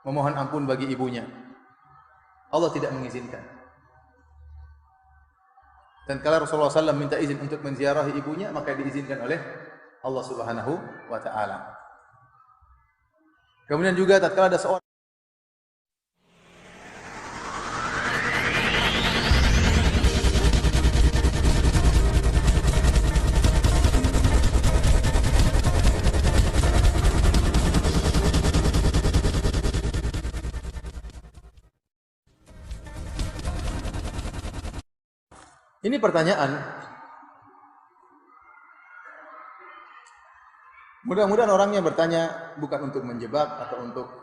memohon ampun bagi ibunya. Allah tidak mengizinkan. Dan kalau Rasulullah SAW minta izin untuk menziarahi ibunya, maka diizinkan oleh Allah Subhanahu wa Ta'ala. Kemudian juga tatkala ada seorang ini pertanyaan, mudah-mudahan orangnya bertanya bukan untuk menjebak atau untuk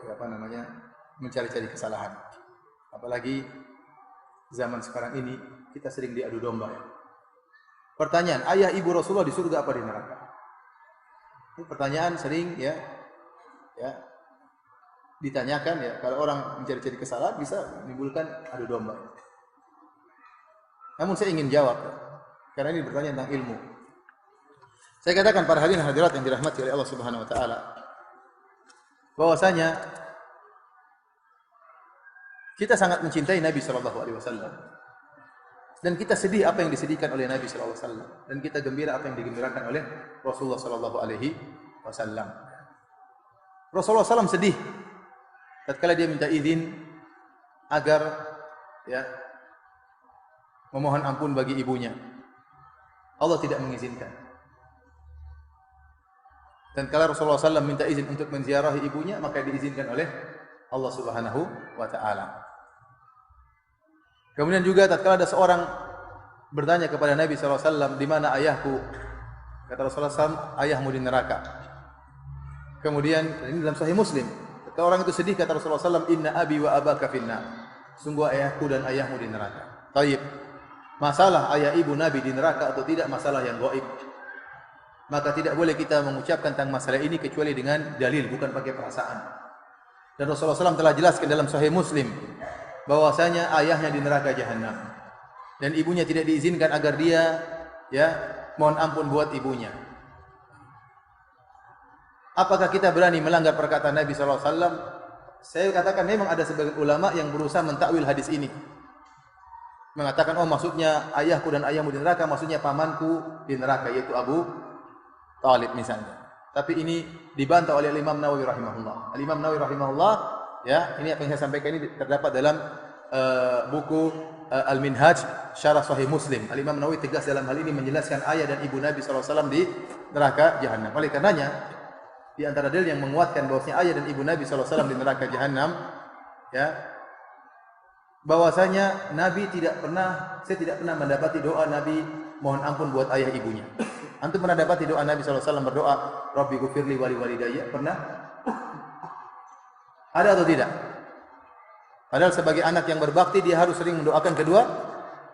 mencari-cari kesalahan. Apalagi zaman sekarang ini kita sering diadu domba. Pertanyaan, ayah ibu Rasulullah di surga apa di neraka? Ini pertanyaan sering ditanyakan ya. Kalau orang mencari-cari kesalahan bisa menimbulkan adu domba. Namun saya ingin jawab, karena ini bertanya tentang ilmu. Saya katakan para hadirin hadirat yang dirahmati oleh Allah Subhanahu wa Ta'ala, bahwasanya kita sangat mencintai Nabi sallallahu alaihi wasallam. Dan kita sedih apa yang disedihkan oleh Nabi sallallahu alaihi wasallam, dan kita gembira apa yang digembirakan oleh Rasulullah sallallahu alaihi wasallam. Rasulullah SAW sedih tatkala dia minta izin agar memohon ampun bagi ibunya. Allah tidak mengizinkan. Dan kalau Rasulullah SAW minta izin untuk menziarahi ibunya, maka diizinkan oleh Allah Subhanahu wa Ta'ala. Kemudian juga tatkala ada seorang bertanya kepada Nabi SAW, di mana ayahku? Kata Rasulullah SAW, ayahmu di neraka. Kemudian ini dalam Sahih Muslim, ketika orang itu sedih, kata Rasulullah SAW, inna abi wa abaka finnar. Sungguh ayahku dan ayahmu di neraka. Taib. Masalah ayah ibu Nabi di neraka atau tidak masalah yang gaib. Maka tidak boleh kita mengucapkan tentang masalah ini kecuali dengan dalil, bukan pakai perasaan. Dan Rasulullah SAW telah jelaskan dalam Sahih Muslim bahwasanya ayahnya di neraka jahanam dan ibunya tidak diizinkan agar dia mohon ampun buat ibunya. Apakah kita berani melanggar perkataan Nabi SAW? Saya katakan memang ada sebagian ulama yang berusaha mentakwil hadis ini, mengatakan maksudnya ayahku dan ayahmu di neraka, maksudnya pamanku di neraka, yaitu Abu Talib misalnya. Tapi ini dibantah oleh Imam Nawawi rahimahullah. Imam Nawawi rahimahullah, ini apa yang saya sampaikan ini terdapat dalam buku Al-Minhaj Syarah Sahih Muslim. Imam Nawawi tegas dalam hal ini menjelaskan ayah dan ibu Nabi SAW di neraka jahanam. Oleh karenanya, di antara dalil yang menguatkan bahwasanya ayah dan ibu Nabi SAW di neraka jahanam, bahwasanya Nabi saya tidak pernah mendapati doa Nabi mohon ampun buat ayah ibunya. Antum pernah dapati doa Nabi SAW berdoa, Rabbi ghufirli wali walidayya? Pernah? Ada atau tidak? Padahal sebagai anak yang berbakti dia harus sering mendoakan kedua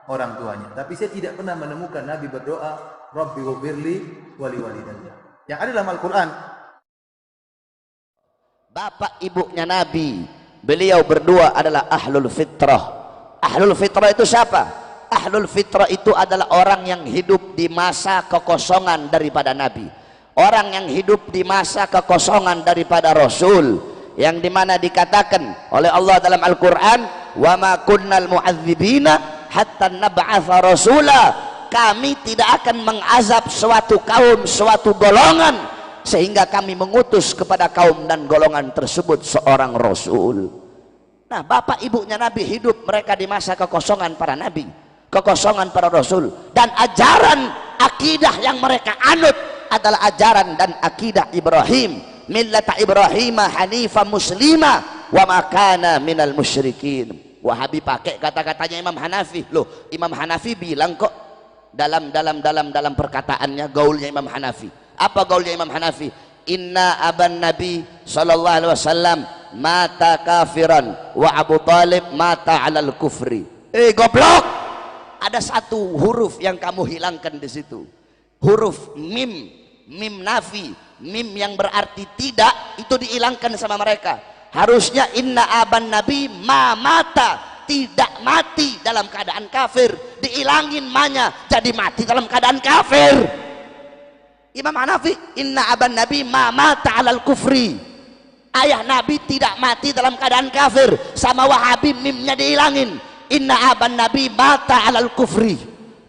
orang tuanya. Tapi saya tidak pernah menemukan Nabi berdoa, Rabbi ghufirli wali walidayya. Yang ada dalam Al-Quran, bapak ibunya Nabi, beliau berdua adalah ahlul fitrah. Ahlul fitrah itu siapa? Ahlul fitrah itu adalah orang yang hidup di masa kekosongan daripada Nabi, orang yang hidup di masa kekosongan daripada Rasul, yang dimana dikatakan oleh Allah dalam Al-Quran, wa ma kunnal mu'adzibina hatta nab'atha rasula, kami tidak akan mengazab suatu kaum, suatu golongan sehingga kami mengutus kepada kaum dan golongan tersebut seorang Rasul. Nah, bapak ibunya Nabi hidup mereka di masa kekosongan para Nabi, kekosongan para Rasul, dan ajaran akidah yang mereka anut adalah ajaran dan akidah Ibrahim, millata Ibrahim hanifah muslimah wa ma kana minal musyrikin. Wahabi pakai kata-katanya Imam Hanafi. Loh, Imam Hanafi bilang kok dalam perkataannya, gaulnya Imam Hanafi. Apa gaulnya Imam Hanafi? Inna aban Nabi sallallahu alaihi wasallam mata kafiran wa Abu Talib mata alal kufri. Goblok, ada satu huruf yang kamu hilangkan di situ, huruf mim, mim nafi, mim yang berarti tidak, itu dihilangkan sama mereka. Harusnya inna aban Nabi ma mata, tidak mati dalam keadaan kafir, dihilangin manya jadi mati dalam keadaan kafir. Imam Hanafi inna aban Nabi ma mata alal kufri, Ayah Nabi tidak mati dalam keadaan kafir. Sama Wahabi mimnya dihilangin. Inna aban Nabi mata alal kufri.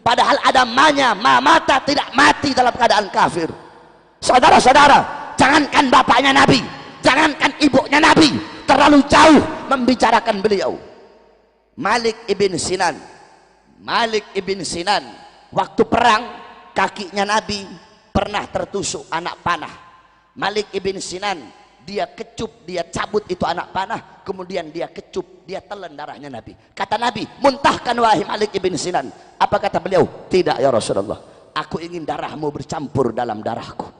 Padahal ada manya, mata tidak mati dalam keadaan kafir. Saudara-saudara, jangankan bapaknya Nabi, jangankan ibunya Nabi, terlalu jauh membicarakan beliau. Malik ibn Sinan, waktu perang kakinya Nabi pernah tertusuk anak panah. Malik ibn Sinan, dia kecup, dia cabut itu anak panah, kemudian dia kecup, dia telan darahnya Nabi. Kata Nabi, muntahkan wahai Malik ibn Sinan. Apa kata beliau? Tidak ya Rasulullah, aku ingin darahmu bercampur dalam darahku.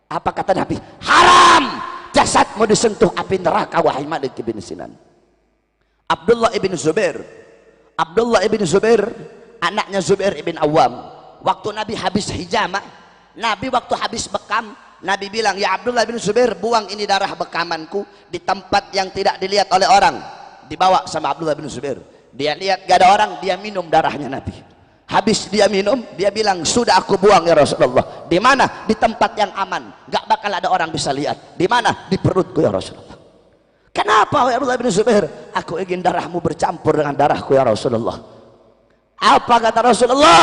Apa kata Nabi? Haram jasadmu disentuh api neraka wahai Malik ibn Sinan. Abdullah ibn Zubair, anaknya Zubair ibn Awam, waktu Nabi habis hijamah, Nabi waktu habis bekam, Nabi bilang, ya Abdullah bin Zubair, buang ini darah bekamanku di tempat yang tidak dilihat oleh orang. Dibawa sama Abdullah bin Zubair, dia lihat gak ada orang, dia minum darahnya Nabi. Habis dia minum, dia bilang, sudah aku buang ya Rasulullah. Di mana? Di tempat yang aman, gak bakal ada orang bisa lihat. Di mana? Di perutku ya Rasulullah. Kenapa ya Abdullah bin Zubair? Aku ingin darahmu bercampur dengan darahku ya Rasulullah. Apa kata Rasulullah?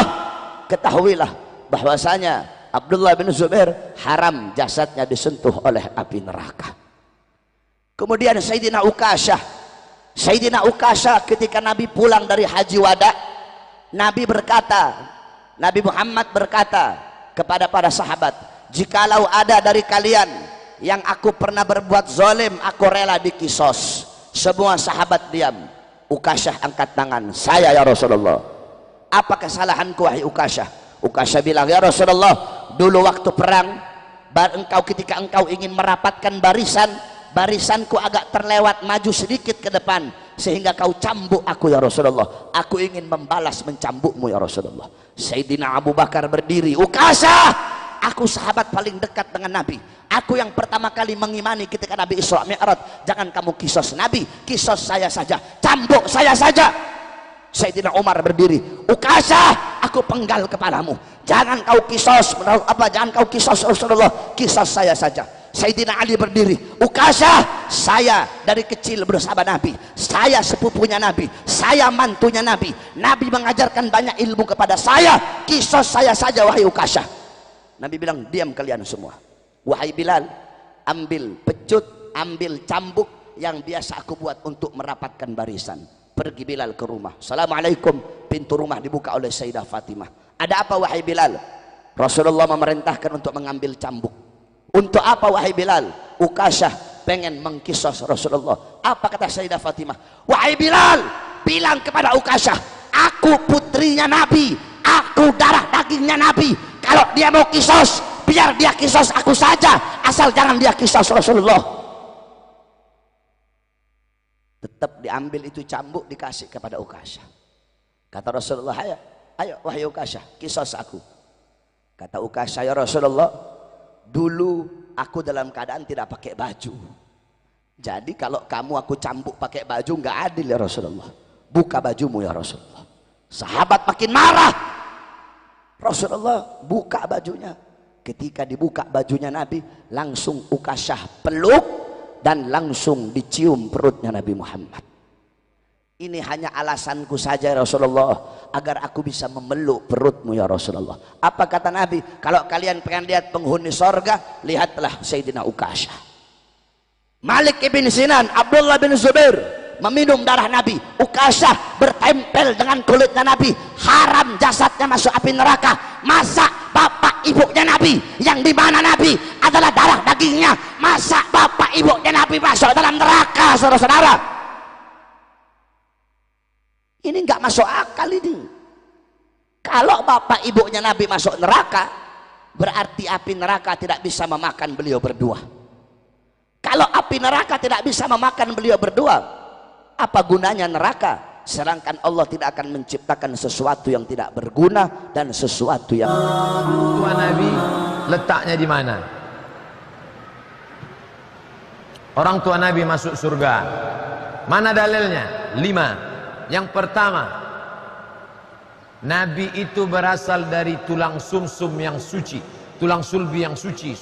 Ketahuilah bahwasanya Abdullah bin Zubair haram jasadnya disentuh oleh api neraka. Kemudian Sayyidina Ukasyah ketika Nabi pulang dari haji wada, Nabi Muhammad berkata kepada para sahabat, jikalau ada dari kalian yang aku pernah berbuat zalim, aku rela dikisos. Semua sahabat diam. Ukasyah angkat tangan, saya ya Rasulullah. Apa kesalahanku wahai Ukasyah? Ukasyah bilang, ya Rasulullah, dulu waktu perang, ketika engkau ingin merapatkan barisanku agak terlewat maju sedikit ke depan, sehingga kau cambuk aku ya Rasulullah. Aku ingin membalas mencambukmu ya Rasulullah. Sayyidina Abu Bakar berdiri, Ukasyah, aku sahabat paling dekat dengan Nabi, aku yang pertama kali mengimani ketika Nabi Isra Mi'raj. Jangan kamu kisos Nabi, kisos saya saja, cambuk saya saja. Sayyidina Umar berdiri, Ukasyah, aku penggal kepalamu, jangan kau kisos Rasulullah, kisos saya saja. Sayyidina Ali berdiri, Ukasyah, saya dari kecil bersama Nabi, saya sepupunya Nabi, saya mantunya Nabi, Nabi mengajarkan banyak ilmu kepada saya, kisos saya saja wahai Ukasyah. Nabi bilang, diam kalian semua. Wahai Bilal, ambil pecut, ambil cambuk yang biasa aku buat untuk merapatkan barisan. Pergi Bilal ke rumah. Assalamualaikum. Pintu rumah dibuka oleh Sayyidah Fatimah. Ada apa wahai Bilal? Rasulullah memerintahkan untuk mengambil cambuk. Untuk apa wahai Bilal? Ukasyah pengen mengkisos Rasulullah. Apa kata Sayyidah Fatimah? Wahai Bilal, bilang kepada Ukasyah, aku putrinya Nabi, aku darah dagingnya Nabi. Kalau dia mau kisos, biar dia kisos aku saja, asal jangan dia kisos Rasulullah. Tetap diambil itu cambuk, dikasih kepada Ukasyah. Kata Rasulullah, ayo wahai Ukasyah, kisos aku. Kata Ukasyah, ya Rasulullah, dulu aku dalam keadaan tidak pakai baju, jadi kalau kamu aku cambuk pakai baju nggak adil ya Rasulullah. Buka bajumu ya Rasulullah. Sahabat makin marah. Rasulullah buka bajunya. Ketika dibuka bajunya Nabi, langsung Ukasyah peluk dan langsung dicium perutnya Nabi Muhammad. Ini hanya alasanku saja ya Rasulullah, agar aku bisa memeluk perutmu ya Rasulullah. Apa kata Nabi? Kalau kalian pengen lihat penghuni sorga, lihatlah Sayyidina Ukasyah. Malik ibn Sinan, Abdullah bin Zubair meminum darah Nabi. Ukasyah bertempel dengan kulitnya Nabi, haram jasadnya masuk api neraka. Masa bapak ibunya Nabi, yang dimana Nabi adalah darah dagingnya, masa bapak ibunya Nabi masuk dalam neraka? Saudara-saudara, ini nggak masuk akal ini. Kalau bapak ibunya Nabi masuk neraka, berarti api neraka tidak bisa memakan beliau berdua. Kalau api neraka tidak bisa memakan beliau berdua, apa gunanya neraka? Sedangkan Allah tidak akan menciptakan sesuatu yang tidak berguna dan sesuatu yang tua Nabi letaknya di mana? Orang tua Nabi masuk surga. Mana dalilnya? 5. Yang pertama, Nabi itu berasal dari tulang sumsum yang suci, tulang sulbi yang suci.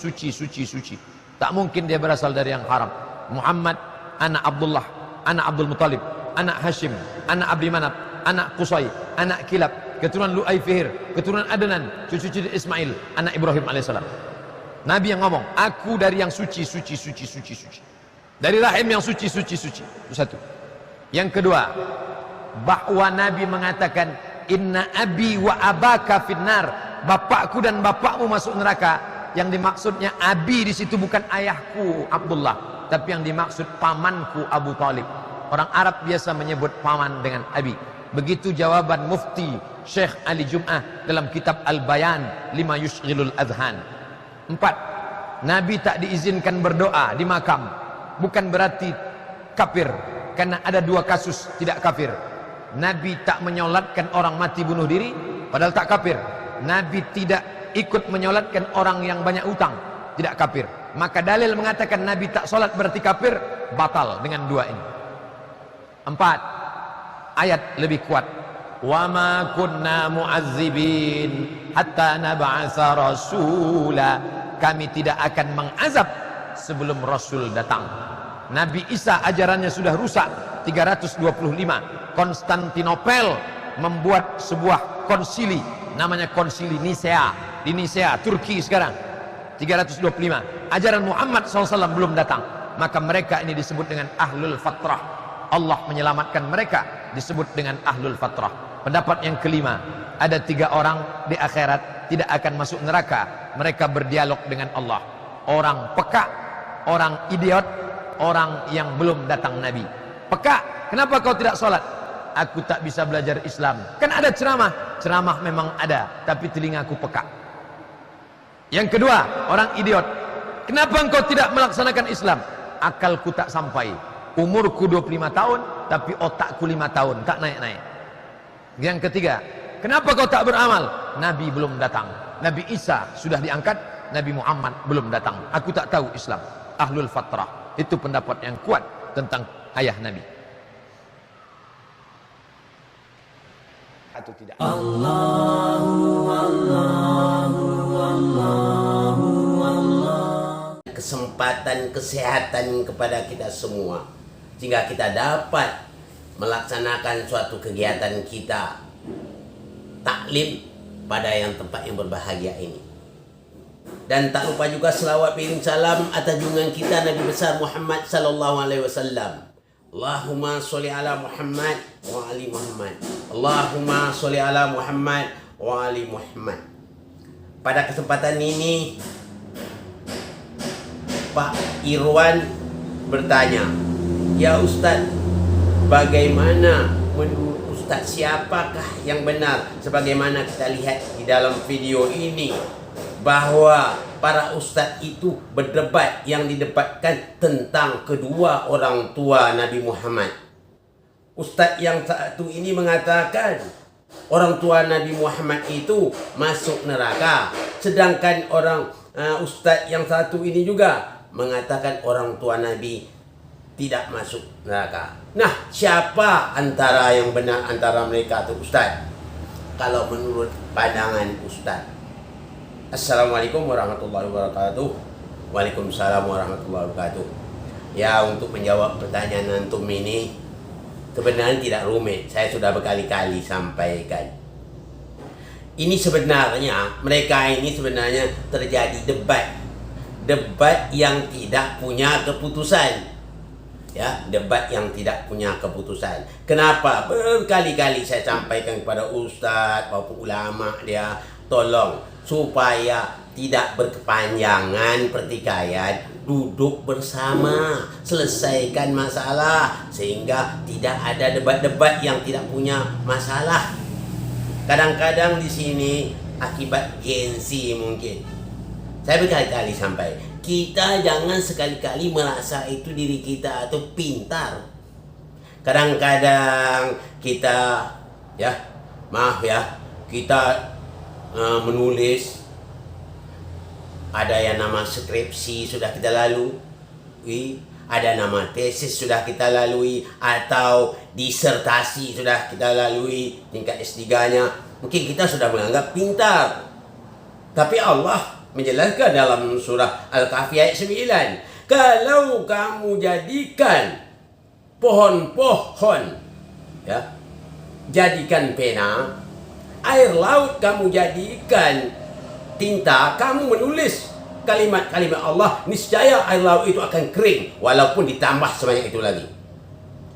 Tak mungkin dia berasal dari yang haram. Muhammad anak Abdullah, anak Abdul Muttalib, anak Hashim, anak Abdi Manaf, anak Qusay, anak Kilab, keturunan Lu'ay Fihir, keturunan Adnan, cucu-cucu Ismail, anak Ibrahim alaihissalam. Nabi yang ngomong, aku dari yang suci, suci, suci, suci, suci. Dari rahim yang suci, suci, suci. Itu satu. Yang kedua, bahwa Nabi mengatakan, inna abi wa abaka finnar, bapakku dan bapakmu masuk neraka. Yang dimaksudnya abi di situ bukan ayahku Abdullah, tapi yang dimaksud pamanku Abu Talib. Orang Arab biasa menyebut paman dengan abi. Begitu jawaban Mufti Syekh Ali Jum'ah dalam kitab Al-Bayan lima yushghilul adhan. 4. Nabi tak diizinkan berdoa di makam. Bukan berarti kafir, karena ada 2 kasus tidak kafir. Nabi tak menyolatkan orang mati bunuh diri, padahal tak kafir. Nabi tidak ikut menyolatkan orang yang banyak utang, tidak kafir. Maka dalil mengatakan Nabi tak solat berarti kafir, batal dengan 2 ini. 4. Ayat lebih kuat. Wa ma kunna mu'azzibin hatta nab'atsa rasula. Kami tidak akan mengazab sebelum Rasul datang. Nabi Isa ajarannya sudah rusak 325. Konstantinopel membuat sebuah konsili, namanya konsili Nisea di Nisea, Turki sekarang. 325. Ajaran Muhammad SAW belum datang. Maka mereka ini disebut dengan Ahlul Fatrah. Allah menyelamatkan mereka, disebut dengan Ahlul Fatrah. Pendapat yang kelima, ada 3 orang di akhirat tidak akan masuk neraka. Mereka berdialog dengan Allah. Orang peka, orang idiot, orang yang belum datang Nabi. Peka, kenapa kau tidak sholat? Aku tak bisa belajar Islam. Kan ada ceramah. Ceramah memang ada, tapi telingaku peka. Yang kedua, orang idiot. Kenapa engkau tidak melaksanakan Islam? Akalku tak sampai. Umurku 25 tahun, tapi otakku 5 tahun, tak naik-naik. Yang ketiga, kenapa kau tak beramal? Nabi belum datang. Nabi Isa sudah diangkat, Nabi Muhammad belum datang. Aku tak tahu Islam. Ahlul Fatrah. Itu pendapat yang kuat tentang ayah Nabi. Atau tidak? Kesempatan kesehatan kepada kita semua, sehingga kita dapat melaksanakan suatu kegiatan kita taklim pada yang tempat yang berbahagia ini. Dan tak lupa juga selawat piring salam atas junjungan kita Nabi besar Muhammad sallallahu alaihi wasallam. Allahumma sholli ala Muhammad wa ali Muhammad. Allahumma sholli ala Muhammad wa ali Muhammad. Pada kesempatan ini Pak Irwan bertanya, "Ya Ustaz, bagaimana menurut Ustaz siapakah yang benar?" Sebagaimana kita lihat di dalam video ini, bahwa para ustaz itu berdebat, yang didebatkan tentang kedua orang tua Nabi Muhammad. Ustaz yang satu ini mengatakan orang tua Nabi Muhammad itu masuk neraka, sedangkan ustaz yang satu ini juga mengatakan orang tua Nabi tidak masuk neraka. Nah, siapa antara yang benar antara mereka itu Ustaz? Kalau menurut pandangan Ustaz. Assalamualaikum warahmatullahi wabarakatuh. Waalaikumsalam warahmatullahi wabarakatuh. Ya, untuk menjawab pertanyaan antum ini sebenarnya tidak rumit. Saya sudah berkali-kali sampaikan. Ini sebenarnya, mereka ini sebenarnya terjadi debat. Debat yang tidak punya keputusan. Ya, debat yang tidak punya keputusan. Kenapa? Berkali-kali saya sampaikan kepada ustaz maupun ulama dia, tolong supaya tidak berkepanjangan pertikaian, duduk bersama, selesaikan masalah, sehingga tidak ada debat-debat yang tidak punya masalah. Kadang-kadang di sini akibat gengsi mungkin. Saya berkali-kali sampai, kita jangan sekali-kali merasa itu diri kita atau pintar. Kadang-kadang kita, kita menulis, ada yang nama skripsi sudah kita lalui, ada nama tesis sudah kita lalui, atau disertasi sudah kita lalui tingkat S3-nya. Mungkin kita sudah menganggap pintar. Tapi Allah menjelaskan dalam surah Al-Kahfi ayat 9, Kalau kamu jadikan pohon-pohon, ya, jadikan pena, air laut kamu jadikan tinta, kamu menulis kalimat-kalimat Allah, niscaya air laut itu akan kering walaupun ditambah sebanyak itu lagi.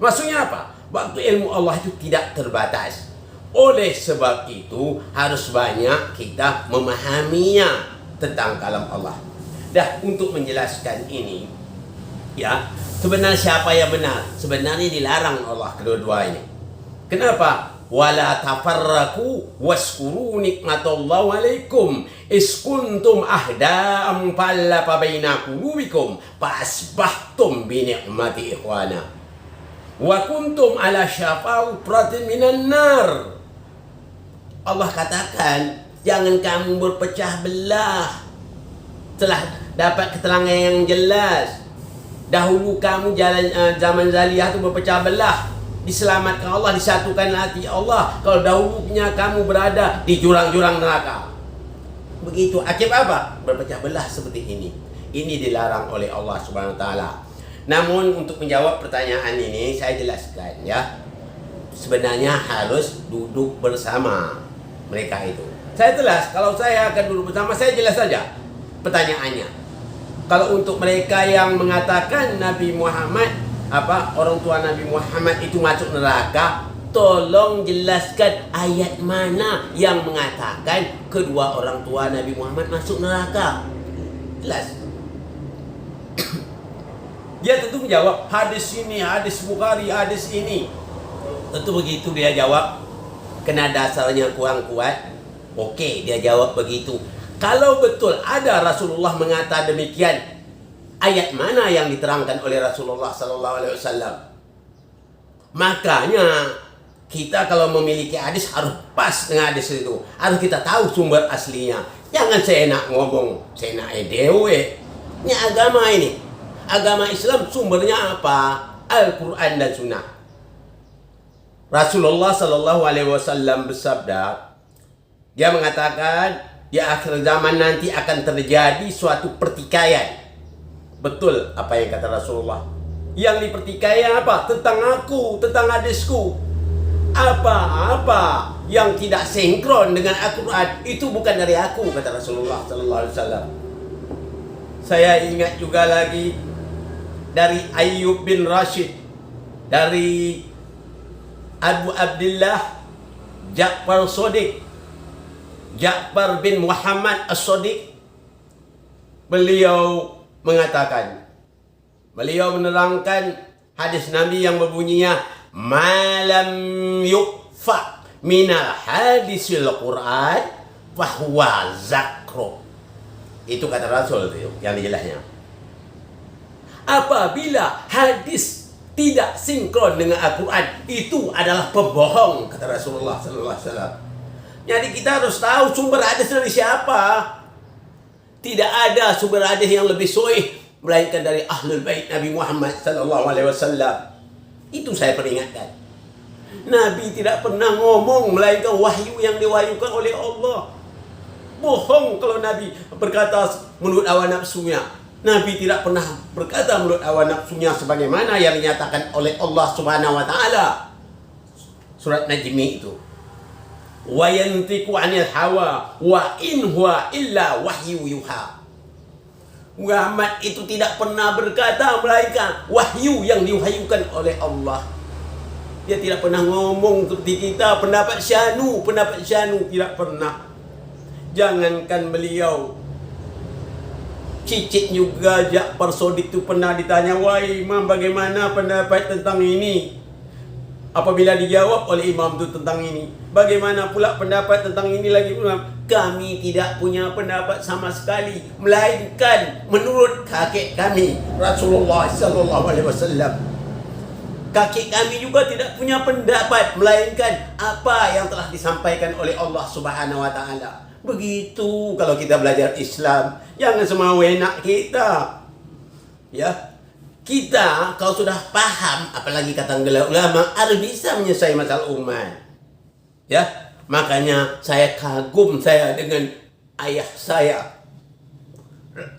Maksudnya apa? Waktu ilmu Allah itu tidak terbatas. Oleh sebab itu harus banyak kita memahaminya tentang kalam Allah. Dah, untuk menjelaskan ini, ya, sebenarnya siapa yang benar? Sebenarnya dilarang Allah kedua-duanya. Kenapa? Wala tafarraku waskuru nikmatallahi alaikum is kuntum ahda'am fallafa baina qulubikum fa asbahtum bi ni'mati ikhwana wa kuntum ala syafa hufratin minan nar. Allah katakan, jangan kamu berpecah belah. Telah dapat keterangan yang jelas. Dahulu kamu zaman Zaliyah itu berpecah belah. Diselamatkan Allah, disatukan hati Allah. Kalau dahulunya kamu berada di jurang-jurang neraka. Begitu. Akibat apa? Berpecah belah seperti ini. Ini dilarang oleh Allah Subhanahu Wa Taala. Namun untuk menjawab pertanyaan ini, saya jelaskan, ya. Sebenarnya harus duduk bersama mereka itu. Saya jelas, kalau saya akan duduk bersama, saya jelas saja pertanyaannya. Kalau untuk mereka yang mengatakan Nabi Muhammad, orang tua Nabi Muhammad itu masuk neraka, tolong jelaskan ayat mana yang mengatakan kedua orang tua Nabi Muhammad masuk neraka. Jelas. Dia tentu menjawab, hadis ini, hadis Bukhari, hadis ini. Tentu begitu dia jawab. Kena dasarnya kurang kuat. Okey, dia jawab begitu. Kalau betul ada Rasulullah mengatakan demikian, ayat mana yang diterangkan oleh Rasulullah sallallahu alaihi wasallam? Makanya kita kalau memiliki hadis harus pas dengan hadis itu. Harus kita tahu sumber aslinya. Jangan saya nak ngomong, saya nak edewe. Ini agama ini. Agama Islam sumbernya apa? Al-Quran dan Sunnah. Rasulullah sallallahu alaihi wasallam bersabda, dia mengatakan di akhir zaman nanti akan terjadi suatu pertikaian. Betul apa yang kata Rasulullah. Yang dipertikaian apa? Tentang aku, tentang hadisku. Apa-apa yang tidak sinkron dengan Al-Quran itu bukan dari aku, kata Rasulullah sallallahu alaihi wasallam. Saya ingat juga lagi dari Ayyub bin Rashid, dari Abu Abdullah Ja'far Shadiq, Ja'far bin Muhammad As-Shadiq. Beliau mengatakan, beliau menerangkan hadis Nabi yang berbunyinya malam yu'fa minal hadisil Quran fahuwa zakro. Itu kata Rasul itu yang dijelasnya. Apabila hadis tidak sinkron dengan Al-Quran, itu adalah pembohong, kata Rasulullah sallallahu alaihi wasallam. Jadi kita harus tahu sumber hadis dari siapa. Tidak ada sumber hadis yang lebih sahih melainkan dari Ahlul Bait Nabi Muhammad sallallahu alaihi wasallam. Itu saya peringatkan. Nabi tidak pernah ngomong melainkan wahyu yang diwahyukan oleh Allah. Bohong kalau Nabi berkata menurut hawa nafsunya. Nabi tidak pernah berkata menurut hawa nafsunya sebagaimana yang dinyatakan oleh Allah Subhanahu wa taala. Surat Najmi itu. Wa yantiqu 'anil hawa wa in huwa illa wahyu yuha. Muhammad itu tidak pernah berkata melainkan wahyu yang diwahyukan oleh Allah. Dia tidak pernah ngomong seperti kita pendapat syanu tidak pernah. Jangankan beliau, cicit juga Ja'far Shadiq itu pernah ditanya, wahai Imam, bagaimana pendapat tentang ini? Apabila dijawab oleh Imam itu tentang ini, bagaimana pula pendapat tentang ini lagi? Kami tidak punya pendapat sama sekali, melainkan menurut kakek kami Rasulullah sallallahu alaihi wasallam. Kakek kami juga tidak punya pendapat, melainkan apa yang telah disampaikan oleh Allah Subhanahu wa taala. Begitu kalau kita belajar Islam, jangan semaunya kita. Ya. Kita kalau sudah paham, apalagi kata ulama, harus bisa menyelesaikan masalah umat. Ya. Makanya saya kagum dengan ayah saya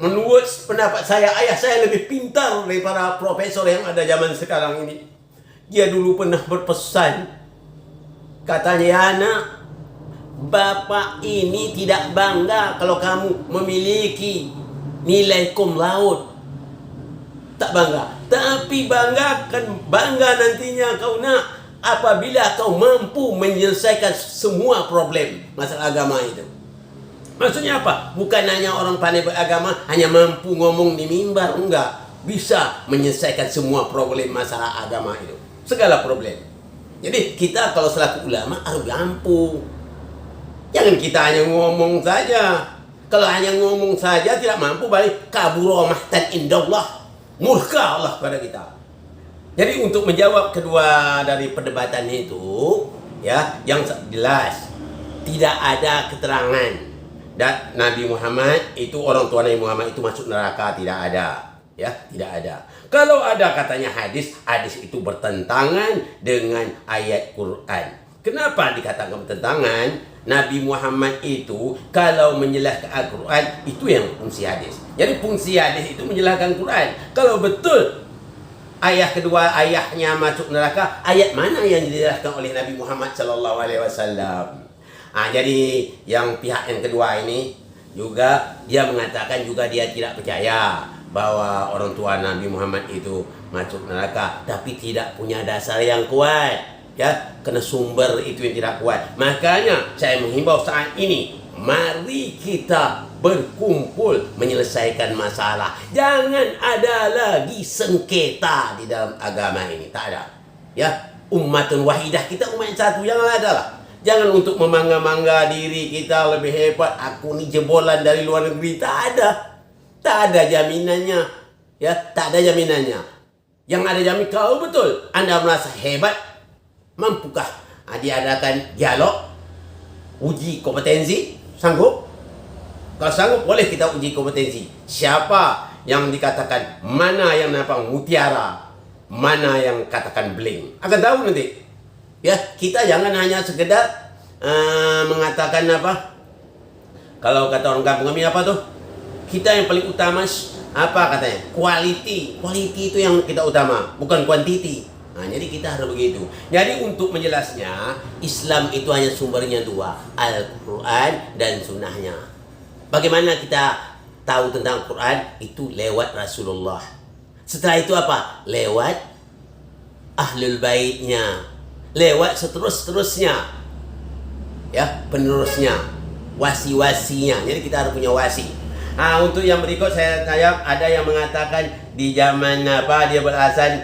menurut pendapat saya, ayah saya lebih pintar daripada profesor yang ada zaman sekarang ini. Dia dulu pernah berpesan, katanya, ya anak, bapak ini tidak bangga kalau kamu memiliki nilai cum laude. Tak bangga. Tapi bangga nantinya kau nak apabila kau mampu menyelesaikan semua problem masalah agama itu. Maksudnya apa? Bukan hanya orang pandai beragama hanya mampu ngomong di mimbar, enggak. Bisa menyelesaikan semua problem masalah agama itu. Segala problem. Jadi kita kalau selaku ulama harus mampu. Jangan kita hanya ngomong saja. Kalau hanya ngomong saja tidak mampu, balik kabur mahtan indallah. Murka Allah kepada kita. Jadi untuk menjawab kedua dari perdebatan itu, ya, yang jelas tidak ada keterangan dan Nabi Muhammad itu, orang tua Nabi Muhammad itu masuk neraka, tidak ada, ya, tidak ada. Kalau ada katanya hadis itu bertentangan dengan ayat Quran. Kenapa dikatakan bertentangan? Nabi Muhammad itu kalau menyelahkan Al-Quran itu yang fungsi hadis. Jadi fungsi hadis itu menyelahkan Quran. Kalau betul kedua ayahnya masuk neraka, ayat mana yang dijelaskan oleh Nabi Muhammad sallallahu alaihi wasallam? Jadi yang pihak yang kedua ini juga dia mengatakan juga dia tidak percaya bahwa orang tua Nabi Muhammad itu masuk neraka, tapi tidak punya dasar yang kuat. Ya, kena sumber itu yang tidak kuat. Makanya saya menghimbau saat ini, mari kita berkumpul menyelesaikan masalah. Jangan ada lagi sengketa di dalam agama ini. Tak ada. Ya, ummatun wahidah, kita umat satu, jangan ada lah. Jangan untuk memangga-mangga diri kita lebih hebat. Aku ni jebolan dari luar negeri. Tak ada. Tak ada jaminannya. Ya, tak ada jaminannya. Yang ada jamin kau betul. Anda merasa hebat. Mampukah diadakan dialog, uji kompetensi? Sanggup? Kalau sanggup, boleh kita uji kompetensi. Siapa yang dikatakan mana yang nampak mutiara, mana yang katakan beling, akan tahu nanti. Ya, kita jangan hanya sekedar mengatakan apa? Kalau kata orang kampung kami apa tuh? Kita yang paling utama apa katanya? Quality. Quality itu yang kita utama, bukan quantity. Jadi kita harus begitu. Jadi untuk menjelasnya, Islam itu hanya sumbernya dua, Al-Quran dan sunnahnya. Bagaimana kita tahu tentang Quran? Itu lewat Rasulullah. Setelah itu apa? Lewat Ahlul Baitnya. Lewat seterusnya. Ya, penerusnya. Wasi-wasinya. Jadi kita harus punya wasi. Untuk yang berikut saya ada yang mengatakan di zaman dia beralasan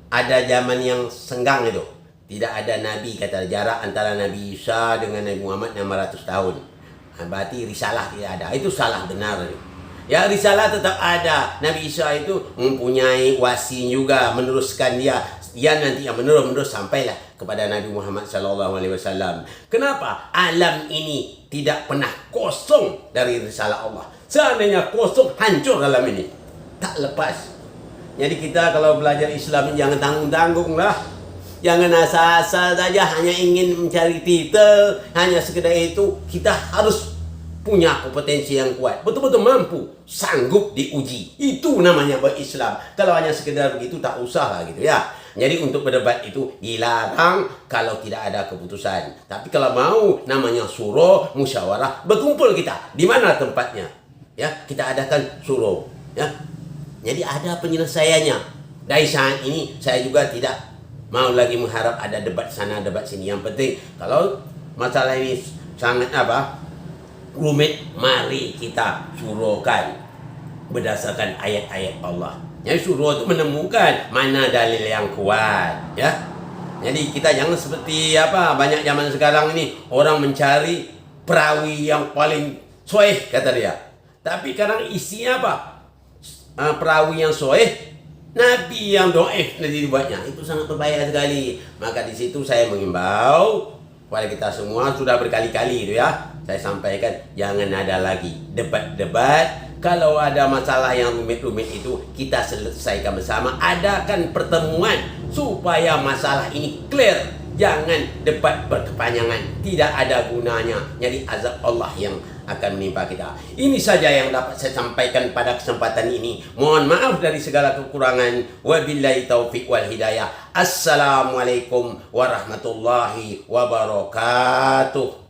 ada zaman yang senggang itu. Tidak ada Nabi, kata jarak antara Nabi Isa dengan Nabi Muhammad 600 tahun. Berarti risalah tidak ada. Itu salah benar. Ya, risalah tetap ada. Nabi Isa itu mempunyai wasi juga, meneruskan dia. Dia nanti yang menerus sampailah kepada Nabi Muhammad SAW. Kenapa? Alam ini tidak pernah kosong dari risalah Allah. Seandainya kosong, hancur alam ini. Tak lepas. Jadi kita kalau belajar Islam jangan tanggung-tanggung lah. Jangan asal-asal saja hanya ingin mencari titel. Hanya sekedar itu, kita harus punya kompetensi yang kuat. Betul-betul mampu, sanggup diuji. Itu namanya berislam. Kalau hanya sekedar begitu, tak usah lah gitu ya. Jadi untuk berdebat itu dilarang kalau tidak ada keputusan. Tapi kalau mau, namanya surah, musyawarah, berkumpul kita. Di mana tempatnya? Ya, kita adakan surah. Ya. Jadi ada penyelesaiannya. Dari saat ini saya juga tidak mau lagi mengharap ada debat sana, debat sini. Yang penting kalau masalah ini sangat rumit, mari kita surahkan berdasarkan ayat-ayat Allah. Jadi surah itu menemukan mana dalil yang kuat, ya. Jadi kita jangan seperti banyak zaman sekarang ini orang mencari perawi yang paling sahih kata dia. Tapi kadang isinya perawi yang sahih, Nabi yang dhaif nanti dibuatnya. Itu sangat berbahaya sekali. Maka di situ saya mengimbau kepada kita semua, sudah berkali-kali itu ya. Saya sampaikan jangan ada lagi debat-debat. Kalau ada masalah yang rumit-rumit itu kita selesaikan bersama. Adakan pertemuan supaya masalah ini clear. Jangan debat berkepanjangan. Tidak ada gunanya. Jadi azab Allah yang akan menimpa kita. Ini saja yang dapat saya sampaikan pada kesempatan ini. Mohon maaf dari segala kekurangan. Wabillahi taufiq wal hidayah. Assalamualaikum warahmatullahi wabarakatuh.